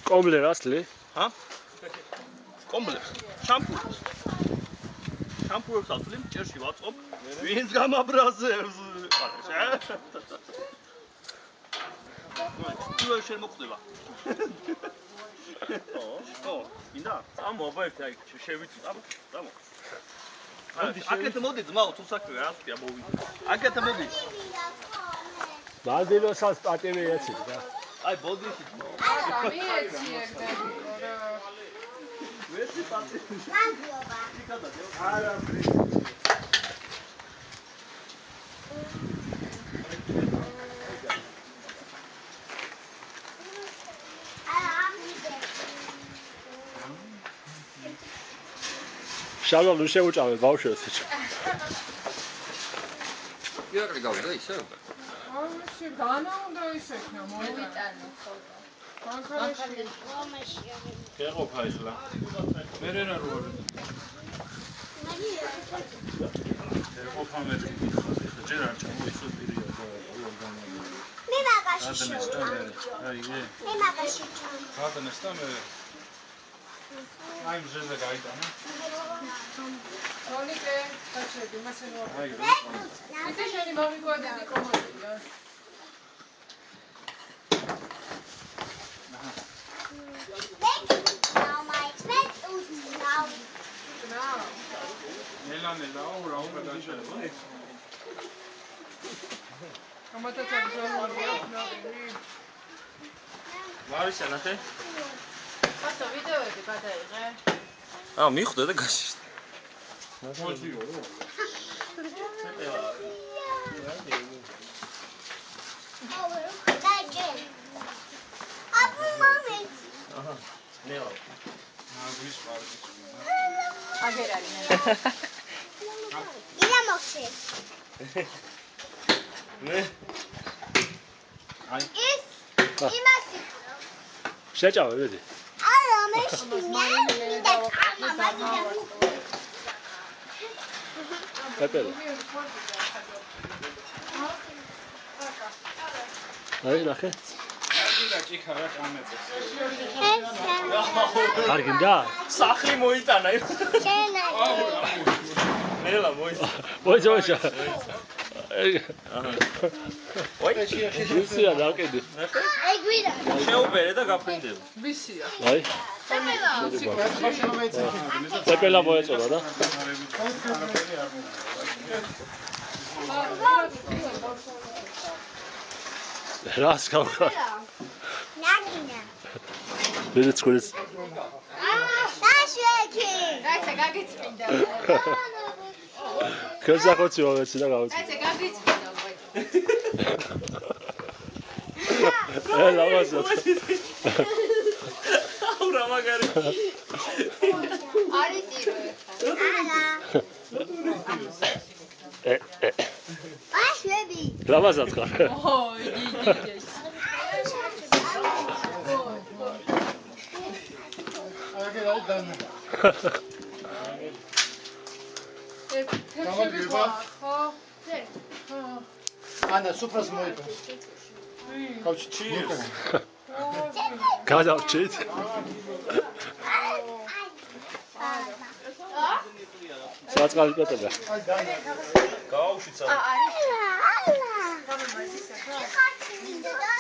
კომბლე რას ლი? ჰა? კომბლე. შამპურს. შამპურს აწვდი ჭერში ვაწყობ. ვინც გამაბრაზებს. თუ შენ მოხდება. ო, ინდა, წამოვა ერთი აი შევიწი, წამო. აკეთე მოდი ძმაო, თუ საქმე რა ვთქია მოვიდე. აკეთე მოდი. მალდილოსაც პატივი ეცით და. აი ბოდიში. ვეცი პატივი. მადლობა. არა შალვა ნუ შეუჭამე ბავშვებს ეჭა. იაყრი გავიდა ისე? ამაში განა უნდა ისექნა მოიტანო ცოტა. მანქანაში შეყოფა ისლა. მე რა როარ. შეყოფა მე ჯერ არ ჩამოიცო პირია და ორგანო. მე მაგაში შევ. აი ე. მე მაგაში ჩამ. გადანესტა მე. აი მზეზე გაიტანა. მონიკე, გაჩერდი, მასე ნუ. აი რა. ისე შენი მომიგვადები კომოდია. Now my expense is now. ნელა რა უკვე დაჩერება. გამატაცები ზოლია ნავი. მარისა ნახე. ხათო ვიდეოები გადაიღე. აა მიხვდა და გაშიშდა. მოძიო რო. აჰა. ნელა. მაგრის პარკი. აგერალი. ია მოხე. მე. აი. ის იმასი. შეჭავე ვედი. არა მეშინია და კამა მაგიდა. პეპერე. აი ნახე. და ჭიქა რა წამეწეს. არ გინდა? სახლი მოიტანა. შენა. ნელა მოიტანა. მოიძოშა. ой, ვისია დაკიდი. აი გვიდა. შეუბერე და გაფრინდება. ვისია? აი. პეპელა მოეწონა რა. რას გავხარ? ნაგინა. ვერც ხურის. დაშვექი. კაცე გაგიწმინდა. ქესახოცი მომეცი და გავიწმინდა. კაცე გაგიწმინდა ვაი. ლავაზო. აურა მაგარი. არის ტირო. არა. დაშვები. ლავაზად ხარ. ო, იგი. აგერალი დანა. თემშები ხო? ანა სუფრას მოიწონს. კავჩი ჩიეს. გადავჭით. საწყალი პეტება. გაუშვიცა.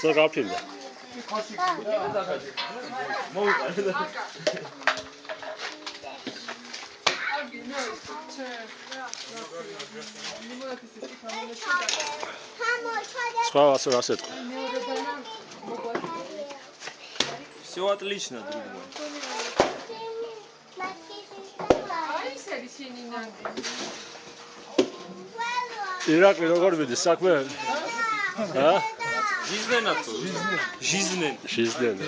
სულ გავფრინდა. მოვიყარე და სხვა ასე რას ეთქვა? Всё отлично, друг мой. არის ისინი ნანგი. ირაკლი როგორ მიდის საქმე? ჰა? Жизненно-то. Жизненно. Жизненно.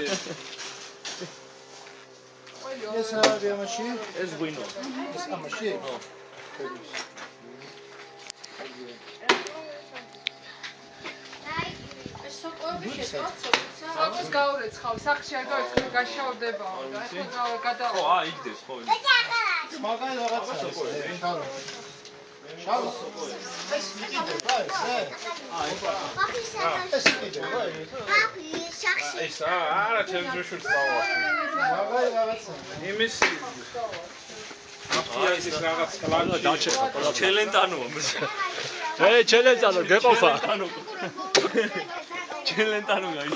ეს არის ამაში? ეს გვინო. ეს ამაში? საწოს გაურეცხავ, სახში არ გავიქცე, გაშავდებაო და ახლა გადავა. ხო, იგდეს, ხო. მაგარი რაღაცაა. შალო. ეს იყიდება ეს? ეს იყიდება ეს? ეს არა ჩემს ჯოშურს დავაყო. მაგარი რაღაცა. იმის აფიაზის რაღაც კლანში დაჩეკა ყველა. ჩელენტანოა. ჩელენჯანო გეყოფა. ჩელენტანო გაი.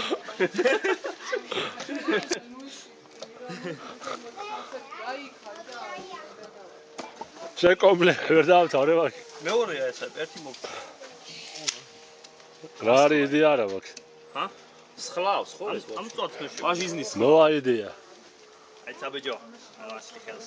შეკომლე ვერ დავთავრე მაგ. მეორეა ესა, ერთი მოგ. რა არის იდეა არა მაქვს. ჰა? სხლავს ხო ეს? ამ წვათში. ფაშიზმის. No idea. აი საბეჯო. ასე ხელს.